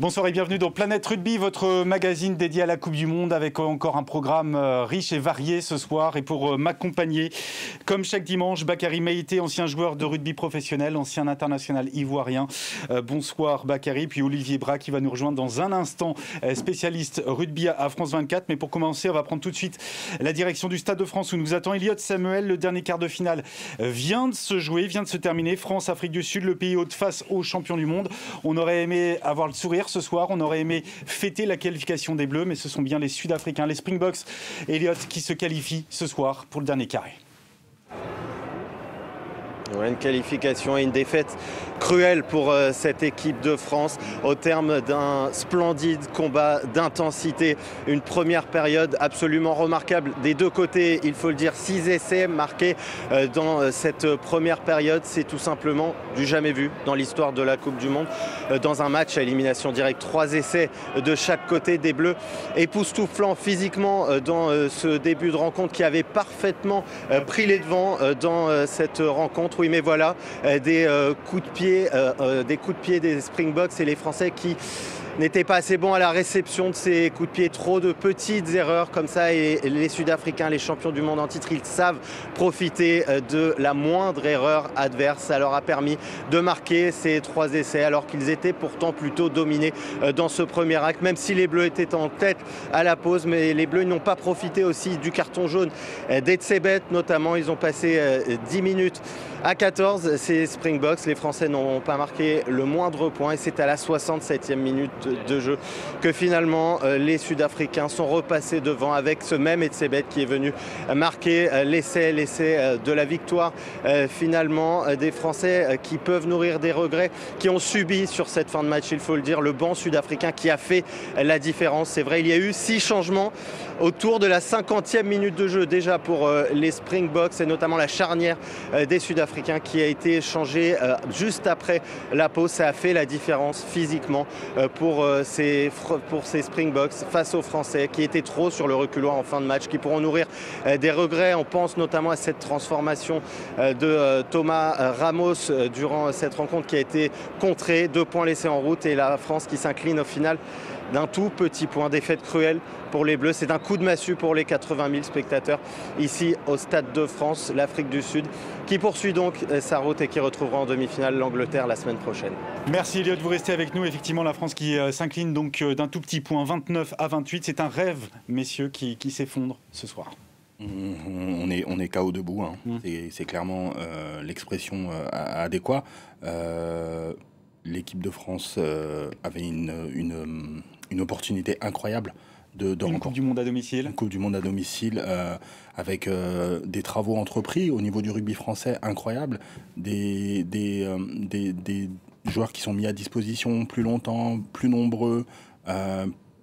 Bonsoir et bienvenue dans Planète Rugby, votre magazine dédié à la Coupe du Monde avec encore un programme riche et varié ce soir. Et pour m'accompagner, comme chaque dimanche, Bakary Meïté, ancien joueur de rugby professionnel, ancien international ivoirien. Bonsoir Bakary, puis Olivier Bras qui va nous rejoindre dans un instant, spécialiste rugby à France 24. Mais pour commencer, on va prendre tout de suite la direction du Stade de France où nous attend Elliot Samuel. Le dernier quart de finale vient de se jouer, vient de se terminer. France-Afrique du Sud, le pays hôte face aux champions du monde. On aurait aimé avoir le sourire ce soir, on aurait aimé fêter la qualification des Bleus, mais ce sont bien les Sud-Africains, les Springboks, Elliot, qui se qualifient ce soir pour le dernier carré. Ouais, une qualification et une défaite cruelle pour cette équipe de France au terme d'un splendide combat d'intensité. Une première période absolument remarquable des deux côtés, il faut le dire. 6 essais marqués dans cette première période, c'est tout simplement du jamais vu dans l'histoire de la Coupe du Monde. Dans un match à élimination directe, 3 essais de chaque côté des Bleus, époustouflant physiquement dans ce début de rencontre qui avait parfaitement pris les devants dans cette rencontre. Oui, mais voilà, des coups de pied des Springboks et les Français qui n'étaient pas assez bons à la réception de ces coups de pied. Trop de petites erreurs comme ça et les Sud-Africains, les champions du monde en titre, ils savent profiter de la moindre erreur adverse. Ça leur a permis de marquer ces 3 essais alors qu'ils étaient pourtant plutôt dominés dans ce premier acte, même si les Bleus étaient en tête à la pause. Mais les Bleus n'ont pas profité aussi du carton jaune d'Etzebeth notamment. Ils ont passé 10 minutes à 14, ces Springboks. Les Français n'ont pas marqué le moindre point et c'est à la 67e minute de jeu que finalement les Sud-Africains sont repassés devant avec ce même Etzebeth qui est venu marquer l'essai de la victoire. Finalement, des Français qui peuvent nourrir des regrets, qui ont subi sur cette fin de match, il faut le dire, le banc sud-africain qui a fait la différence. C'est vrai, il y a eu 6 changements autour de la 50e minute de jeu déjà pour les Springboks et notamment la charnière des Sud-Africains qui a été changée juste après la pause. Ça a fait la différence physiquement pour ces Springboks face aux Français qui étaient trop sur le reculoir en fin de match, qui pourront nourrir des regrets. On pense notamment à cette transformation de Thomas Ramos durant cette rencontre qui a été contrée, 2 points laissés en route et la France qui s'incline au final d'un tout petit point. Défaite cruelle pour les Bleus, c'est un coup de massue pour les 80 000 spectateurs ici au Stade de France, l'Afrique du Sud, qui poursuit donc sa route et qui retrouvera en demi-finale l'Angleterre la semaine prochaine. Merci Elliot, vous restez avec nous. Effectivement, la France qui s'incline donc d'un tout petit point, 29-28. C'est un rêve, messieurs, qui s'effondre ce soir. On est KO debout, hein. C'est clairement l'expression adéquate. L'équipe de France avait une opportunité incroyable de une Coupe du Monde à domicile. Une Coupe du Monde à domicile avec des travaux entrepris au niveau du rugby français incroyables, des joueurs qui sont mis à disposition plus longtemps, plus nombreux,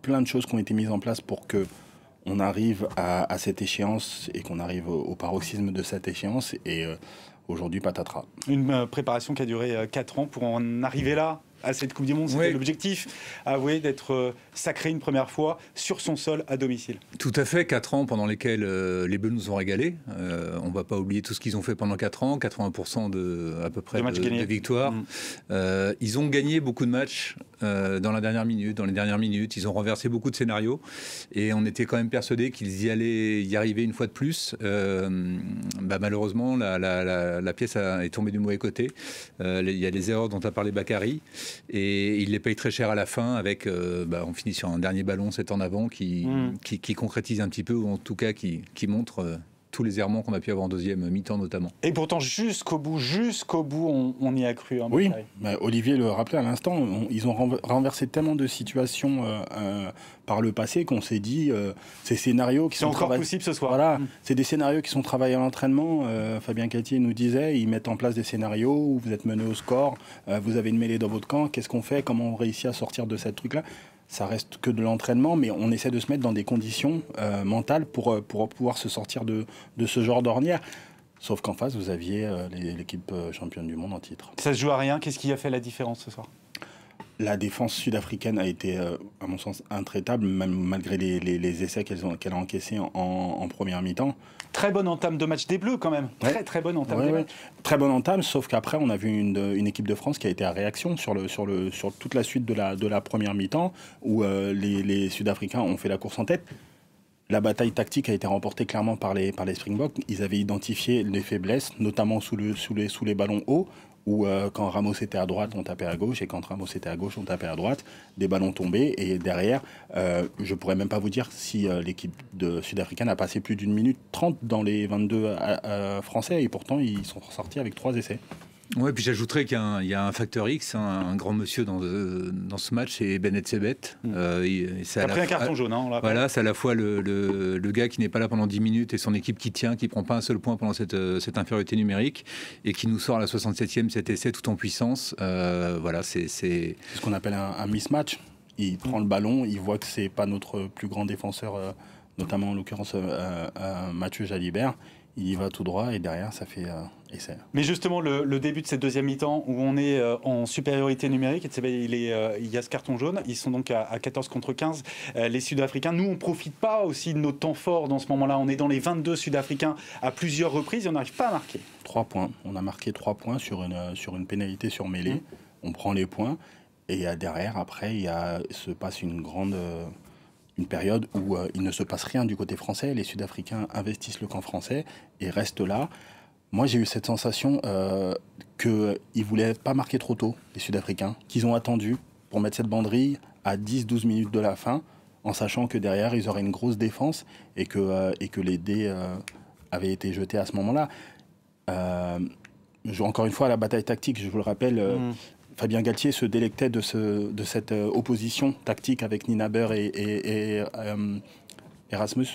plein de choses qui ont été mises en place pour que on arrive à cette échéance et qu'on arrive au paroxysme de cette échéance et aujourd'hui patatras. Une préparation qui a duré 4 ans pour en arriver là à cette Coupe du Monde, c'était l'objectif, avoué, d'être sacré une première fois sur son sol à domicile. Tout à fait, 4 ans pendant lesquels les Bleus nous ont régalés. On ne va pas oublier tout ce qu'ils ont fait pendant 4 ans, 80% à peu près de victoires. Ils ont gagné beaucoup de matchs dans les dernières minutes. Ils ont renversé beaucoup de scénarios et on était quand même persuadés qu'ils y arrivaient une fois de plus. Malheureusement, la pièce est tombée du mauvais côté. Il y a des erreurs dont a parlé Bakary. Et il les paye très cher à la fin avec, on finit sur un dernier ballon 7 en avant qui concrétise un petit peu, ou en tout cas qui montre tous les errements qu'on a pu avoir en deuxième mi-temps notamment. Et pourtant jusqu'au bout, on y a cru. Hein, oui, Olivier le rappelait à l'instant, ils ont renversé tellement de situations par le passé qu'on s'est dit, ces scénarios qui sont encore possible ce soir. Voilà, c'est des scénarios qui sont travaillés à l'entraînement. Fabien Cattier nous disait, ils mettent en place des scénarios où vous êtes mené au score, vous avez une mêlée dans votre camp, qu'est-ce qu'on fait, comment on réussit à sortir de cette truc-là. Ça reste que de l'entraînement, mais on essaie de se mettre dans des conditions mentales pour pouvoir se sortir de ce genre d'ornière. Sauf qu'en face, vous aviez l'équipe championne du monde en titre. Ça se joue à rien. Qu'est-ce qui a fait la différence ce soir ? La défense sud-africaine a été, à mon sens, intraitable, même malgré les essais qu'elle a encaissés en première mi-temps. Très bonne entame de match des Bleus quand même. Très bonne entame des matchs. Très bonne entame, sauf qu'après on a vu une équipe de France qui a été à réaction sur toute la suite de la première mi-temps, où les Sud-Africains ont fait la course en tête. La bataille tactique a été remportée clairement par les Springboks. Ils avaient identifié les faiblesses, notamment sous les ballons hauts, où quand Ramos était à droite, on tapait à gauche, et quand Ramos était à gauche, on tapait à droite. Des ballons tombés, et derrière, je ne pourrais même pas vous dire si l'équipe sud-africaine a passé plus d'1 minute 30 dans les 22 français, et pourtant ils sont sortis avec 3 essais. Oui, puis j'ajouterais qu'il y a un facteur X, un grand monsieur dans ce match, c'est Ben Etzebeth. Il a pris un carton jaune. Voilà, c'est à la fois le gars qui n'est pas là pendant 10 minutes et son équipe qui tient, qui ne prend pas un seul point pendant cette infériorité numérique et qui nous sort à la 67e cet essai tout en puissance. Voilà, c'est ce qu'on appelle un mismatch. Il prend le ballon, il voit que ce n'est pas notre plus grand défenseur, notamment en l'occurrence Mathieu Jalibert. Il y va tout droit et derrière ça fait essai. Mais justement le début de cette deuxième mi-temps où on est en supériorité numérique, il y a ce carton jaune, ils sont donc à 14 contre 15 les Sud-Africains. Nous on ne profite pas aussi de nos temps forts dans ce moment-là, on est dans les 22 Sud-Africains à plusieurs reprises et on n'arrive pas à marquer. 3 points, on a marqué 3 points sur une pénalité sur mêlée, on prend les points et derrière après se passe une période où il ne se passe rien du côté français. Les Sud-Africains investissent le camp français et restent là. Moi, j'ai eu cette sensation qu'ils ne voulaient pas marquer trop tôt, les Sud-Africains, qu'ils ont attendu pour mettre cette banderille à 10-12 minutes de la fin, en sachant que derrière, ils auraient une grosse défense et que les dés avaient été jetés à ce moment-là. Encore une fois, la bataille tactique, je vous le rappelle... Fabien Galtier se délectait de cette opposition tactique avec Ninaber et Erasmus.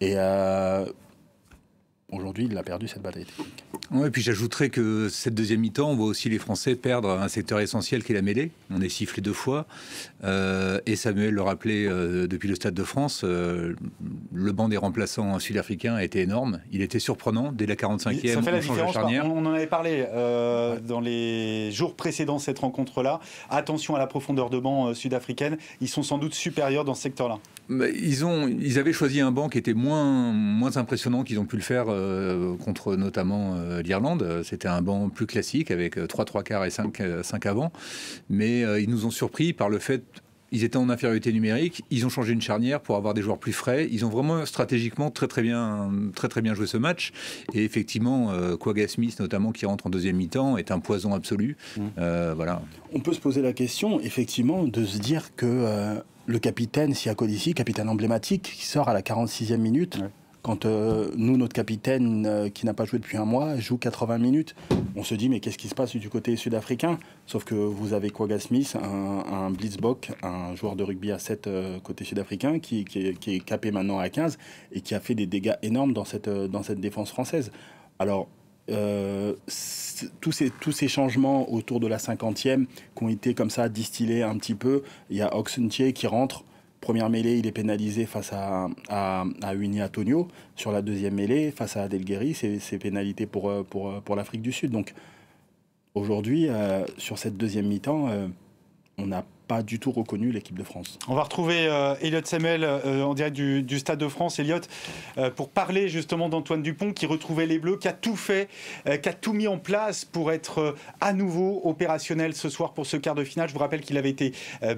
Et aujourd'hui, il a perdu cette bataille technique. Oui, et puis j'ajouterais que cette deuxième mi-temps, on voit aussi les Français perdre un secteur essentiel qui est la mêlée. On est sifflé 2 fois. Et Samuel le rappelait depuis le Stade de France, le banc des remplaçants sud-africains a été énorme. Il était surprenant. Dès la 45e, ça fait la on change la différence. charnière. On en avait parlé dans les jours précédents de cette rencontre-là. Attention à la profondeur de banc sud-africaine. Ils sont sans doute supérieurs dans ce secteur-là. Ils avaient choisi un banc qui était moins impressionnant qu'ils ont pu le faire contre notamment l'Irlande. C'était un banc plus classique avec 3 quarts et 5 avant. Mais ils nous ont surpris par le fait ils étaient en infériorité numérique, ils ont changé une charnière pour avoir des joueurs plus frais. Ils ont vraiment stratégiquement très bien joué ce match. Et effectivement, Kwagga Smith notamment qui rentre en deuxième mi-temps est un poison absolu. Voilà. On peut se poser la question effectivement de se dire que le capitaine Sia Kolisi, capitaine emblématique, qui sort à la 46e minute. Quand notre capitaine, qui n'a pas joué depuis un mois, joue 80 minutes, on se dit mais qu'est-ce qui se passe du côté sud-africain? Sauf que vous avez Kwagga Smith, un blitzbok, un joueur de rugby à 7 côté sud-africain, qui est capé maintenant à 15 et qui a fait des dégâts énormes dans cette défense française. Alors, tous ces changements autour de la 50e qui ont été comme ça distillés un petit peu, il y a Oxentie qui rentre. Première mêlée, il est pénalisé face à Winnie Antonio. Sur la deuxième mêlée, face à Adelgueri, c'est pénalité pour l'Afrique du Sud. Donc aujourd'hui, sur cette deuxième mi-temps, on n'a pas du tout reconnu l'équipe de France. On va retrouver Elliot Samuel en direct du Stade de France. Elliot, pour parler justement d'Antoine Dupont qui retrouvait les Bleus, qui a tout fait, qui a tout mis en place pour être à nouveau opérationnel ce soir pour ce quart de finale. Je vous rappelle qu'il avait été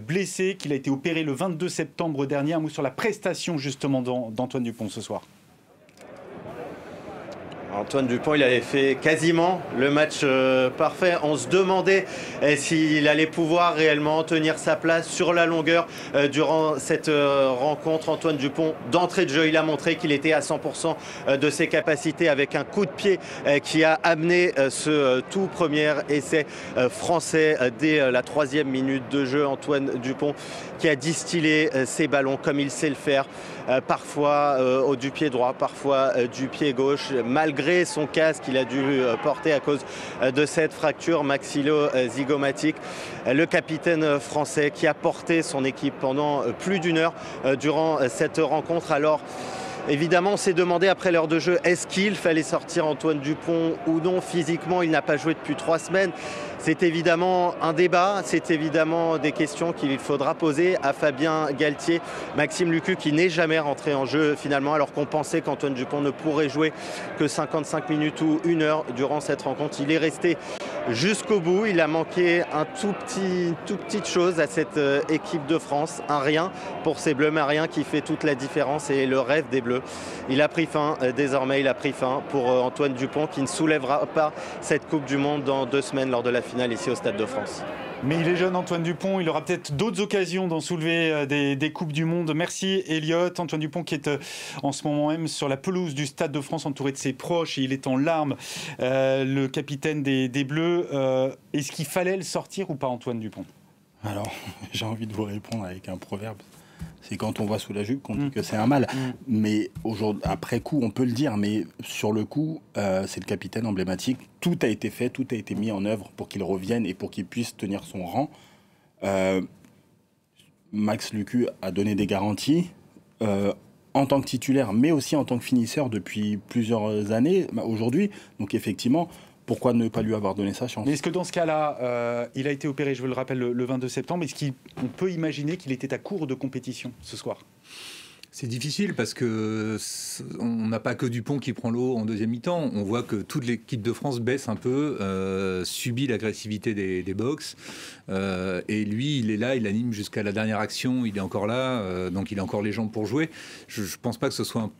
blessé, qu'il a été opéré le 22 septembre dernier. Un mot sur la prestation justement d'Antoine Dupont ce soir. Antoine Dupont, il avait fait quasiment le match parfait. On se demandait s'il allait pouvoir réellement tenir sa place sur la longueur durant cette rencontre. Antoine Dupont, d'entrée de jeu, il a montré qu'il était à 100% de ses capacités avec un coup de pied qui a amené ce tout premier essai français dès la 3e minute de jeu. Antoine Dupont qui a distillé ses ballons comme il sait le faire. Parfois du pied droit, parfois du pied gauche. Malgré son casque qu'il a dû porter à cause de cette fracture maxillo-zygomatique, le capitaine français qui a porté son équipe pendant plus d'1 heure durant cette rencontre. Alors évidemment, on s'est demandé après l'heure de jeu, est-ce qu'il fallait sortir Antoine Dupont ou non? Physiquement, il n'a pas joué depuis 3 semaines. C'est évidemment un débat, c'est évidemment des questions qu'il faudra poser à Fabien Galtier, Maxime Lucu qui n'est jamais rentré en jeu finalement, alors qu'on pensait qu'Antoine Dupont ne pourrait jouer que 55 minutes ou 1 heure durant cette rencontre. Il est resté jusqu'au bout, il a manqué une toute petite chose à cette équipe de France, un rien pour ces Bleus, mais un rien qui fait toute la différence et le rêve des Bleus. Il a pris fin, désormais il a pris fin pour Antoine Dupont qui ne soulèvera pas cette Coupe du Monde dans 2 semaines lors de la finale ici au Stade de France. Mais il est jeune, Antoine Dupont, il aura peut-être d'autres occasions d'en soulever des Coupes du Monde. Merci Elliot. Antoine Dupont qui est en ce moment même sur la pelouse du Stade de France entouré de ses proches et il est en larmes, le capitaine des Bleus. Est-ce qu'il fallait le sortir ou pas, Antoine Dupont? Alors, j'ai envie de vous répondre avec un proverbe. C'est quand on voit sous la jupe qu'on dit que c'est un mal. Mais après coup, on peut le dire, mais sur le coup, c'est le capitaine emblématique. Tout a été fait, tout a été mis en œuvre pour qu'il revienne et pour qu'il puisse tenir son rang. Max Lucu a donné des garanties en tant que titulaire, mais aussi en tant que finisseur depuis plusieurs années aujourd'hui. Donc effectivement, pourquoi ne pas lui avoir donné sa chance? Mais est-ce que dans ce cas-là, il a été opéré, je vous le rappelle, le 22 septembre, est-ce qu'on peut imaginer qu'il était à court de compétition ce soir? C'est difficile parce que on n'a pas que Dupont qui prend l'eau en deuxième mi-temps. On voit que toute l'équipe de France baisse un peu, subit l'agressivité des box. Et lui, il est là, il anime jusqu'à la dernière action, il est encore là, donc il a encore les jambes pour jouer. Je ne pense pas que ce soit un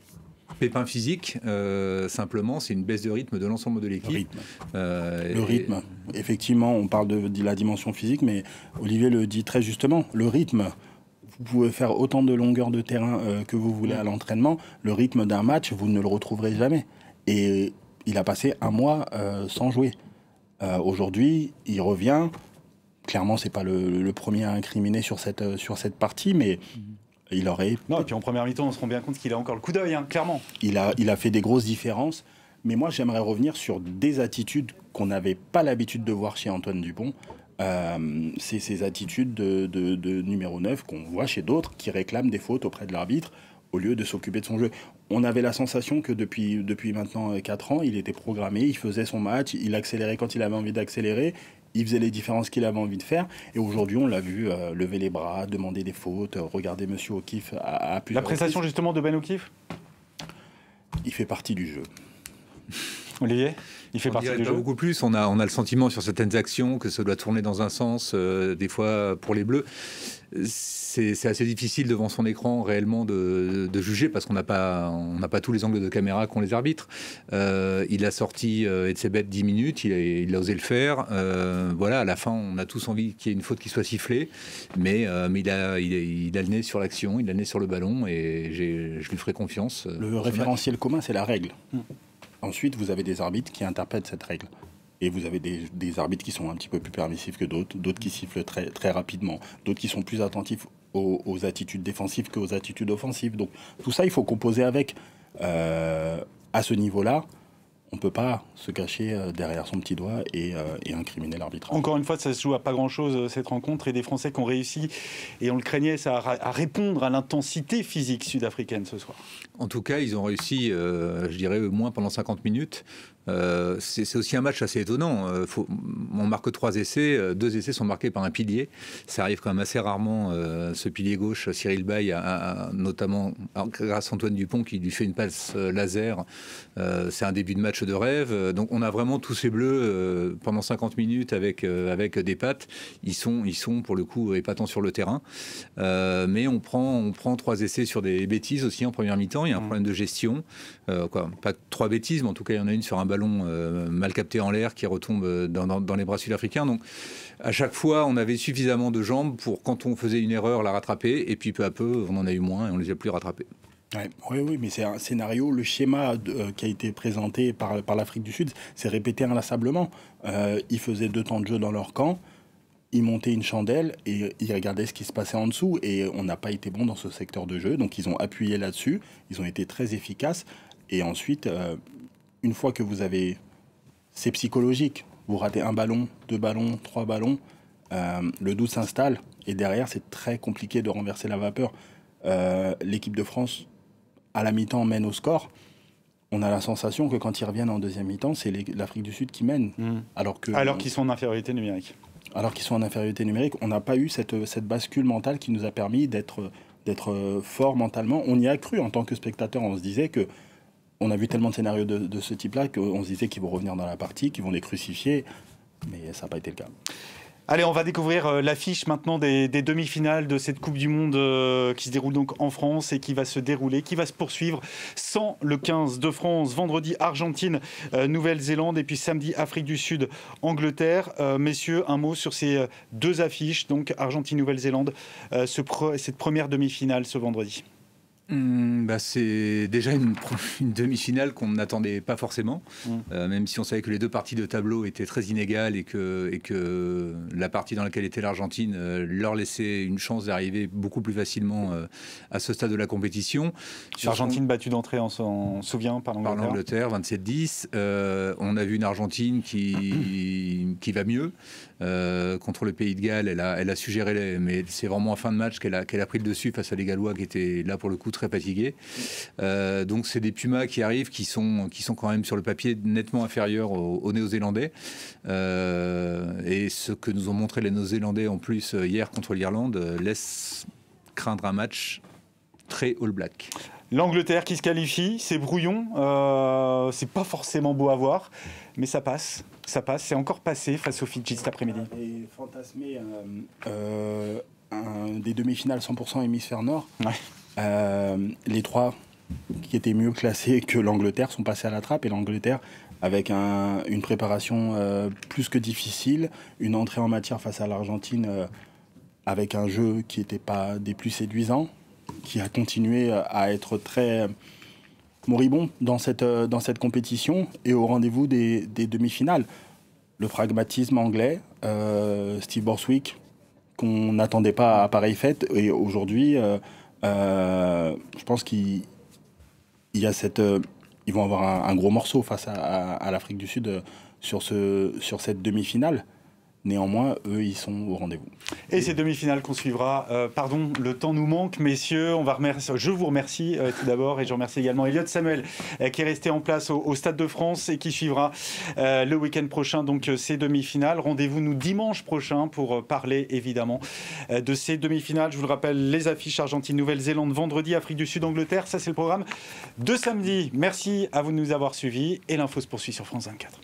pépin physique, simplement, c'est une baisse de rythme de l'ensemble de l'équipe. Le rythme. Effectivement, on parle de la dimension physique, mais Olivier le dit très justement, le rythme. Vous pouvez faire autant de longueur de terrain que vous voulez à l'entraînement. Le rythme d'un match, vous ne le retrouverez jamais. Et il a passé 1 mois sans jouer. Aujourd'hui, il revient. Clairement, c'est pas le premier à incriminer sur cette partie, mais il aurait... Non, et puis en première mi-temps, on se rend bien compte qu'il a encore le coup d'œil, hein, clairement. Il a fait des grosses différences. Mais moi, j'aimerais revenir sur des attitudes qu'on n'avait pas l'habitude de voir chez Antoine Dupont. C'est ces attitudes de numéro 9 qu'on voit chez d'autres qui réclament des fautes auprès de l'arbitre au lieu de s'occuper de son jeu. On avait la sensation que depuis maintenant 4 ans, il était programmé, il faisait son match, il accélérait quand il avait envie d'accélérer, il faisait les différences qu'il avait envie de faire. Et aujourd'hui, on l'a vu lever les bras, demander des fautes, regarder Monsieur O'Keefe à plusieurs La prestation reprises. justement de Ben O'Keefe, il fait partie du jeu. Olivier, il fait partie du jeu. Beaucoup plus. On a le sentiment sur certaines actions que ça doit tourner dans un sens, des fois pour les Bleus. C'est assez difficile devant son écran réellement de juger parce qu'on n'a pas tous les angles de caméra qu'ont les arbitres. Il a sorti Etzebeth 10 minutes, il a osé le faire. Voilà, à la fin, on a tous envie qu'il y ait une faute qui soit sifflée, mais il a le nez sur l'action, il a le nez sur le ballon et je lui ferai confiance. Le référentiel commun, c'est la règle. Ensuite, vous avez des arbitres qui interprètent cette règle. Et vous avez des arbitres qui sont un petit peu plus permissifs que d'autres qui sifflent très, très rapidement, d'autres qui sont plus attentifs aux attitudes défensives qu'aux attitudes offensives. Donc tout ça, il faut composer avec. À ce niveau-là, on ne peut pas se cacher derrière son petit doigt et incriminer l'arbitre. Encore une fois, ça se joue à pas grand-chose cette rencontre et des Français qui ont réussi, et on le craignait, à répondre à l'intensité physique sud-africaine ce soir. En tout cas, ils ont réussi, je dirais, au moins pendant 50 minutes. C'est aussi un match assez étonnant. On marque 3 essais, 2 essais sont marqués par un pilier. Ça arrive quand même assez rarement. Ce pilier gauche, Cyril Baye, notamment grâce à Antoine Dupont qui lui fait une passe laser. C'est un début de match de rêve. Donc on a vraiment tous ces Bleus pendant 50 minutes avec des pattes. Ils sont pour le coup épatants sur le terrain. Mais on prend 3 essais sur des bêtises aussi en première mi-temps. Il y a un problème de gestion. Pas 3 bêtises, mais en tout cas il y en a une sur un ballon mal capté en l'air qui retombe dans les bras sud-africains. Donc à chaque fois on avait suffisamment de jambes pour, quand on faisait une erreur, la rattraper, et puis peu à peu on en a eu moins et on ne les a plus rattrapés. Oui, mais c'est un scénario, le schéma qui a été présenté par l'Afrique du Sud, c'est répété inlassablement. Ils faisaient 2 temps de jeu dans leur camp, ils montaient une chandelle et ils regardaient ce qui se passait en dessous, et on n'a pas été bon dans ce secteur de jeu, donc ils ont appuyé là-dessus, ils ont été très efficaces, et ensuite, une fois que vous avez... C'est psychologique, vous ratez 1 ballon, 2 ballons, 3 ballons, le doute s'installe, et derrière c'est très compliqué de renverser la vapeur. L'équipe de France, à la mi-temps, mène au score. on a la sensation que quand ils reviennent en deuxième mi-temps, c'est l'Afrique du Sud qui mène. Alors qu'ils sont en infériorité numérique. Alors qu'ils sont en infériorité numérique, on n'a pas eu cette bascule mentale qui nous a permis d'être fort mentalement. On y a cru en tant que spectateur. On se disait que on a vu tellement de scénarios de ce type-là qu'on se disait qu'ils vont revenir dans la partie, qu'ils vont les crucifier, mais ça n'a pas été le cas. Allez, on va découvrir l'affiche maintenant des demi-finales de cette Coupe du Monde qui se déroule donc en France et qui va se poursuivre sans le 15 de France. Vendredi, Argentine, Nouvelle-Zélande et puis samedi, Afrique du Sud, Angleterre. Messieurs, un mot sur ces deux affiches, donc Argentine-Nouvelle-Zélande, cette première demi-finale ce vendredi. C'est déjà une demi-finale qu'on n'attendait pas forcément, même si on savait que les deux parties de tableau étaient très inégales et que la partie dans laquelle était l'Argentine leur laissait une chance d'arriver beaucoup plus facilement à ce stade de la compétition. L'Argentine battue d'entrée, on s'en souvient, par l'Angleterre. 27-10. On a vu une Argentine qui va mieux. Contre le Pays de Galles, elle a su gérer, mais c'est vraiment en fin de match qu'elle a pris le dessus face à les Gallois qui étaient là pour le coup très fatigués. Donc c'est des Pumas qui arrivent, qui sont quand même sur le papier nettement inférieurs aux Néo-Zélandais. Et ce que nous ont montré les Néo-Zélandais en plus hier contre l'Irlande laisse craindre un match très All Black. L'Angleterre qui se qualifie, c'est brouillon, c'est pas forcément beau à voir, mais ça passe, c'est encore passé face aux Fidji cet après-midi. Et fantasmer des demi-finales 100% hémisphère nord, les trois qui étaient mieux classés que l'Angleterre sont passés à la trappe, et l'Angleterre avec une préparation plus que difficile, une entrée en matière face à l'Argentine avec un jeu qui n'était pas des plus séduisants, qui a continué à être très moribond dans cette compétition et au rendez-vous des demi-finales. Le pragmatisme anglais, Steve Borthwick, qu'on n'attendait pas à pareille fête, et aujourd'hui, je pense qu'ils vont avoir un gros morceau face à l'Afrique du Sud sur cette demi-finale. Néanmoins, eux, ils sont au rendez-vous. Et ces demi-finales qu'on suivra, le temps nous manque, messieurs. Je vous remercie tout d'abord, et je remercie également Elliott Samuel qui est resté en place au Stade de France et qui suivra le week-end prochain donc ces demi-finales. Rendez-vous nous dimanche prochain pour parler évidemment de ces demi-finales. Je vous le rappelle, les affiches Argentine, Nouvelle-Zélande, vendredi, Afrique du Sud, Angleterre. Ça, c'est le programme de samedi. Merci à vous de nous avoir suivis et l'info se poursuit sur France 24.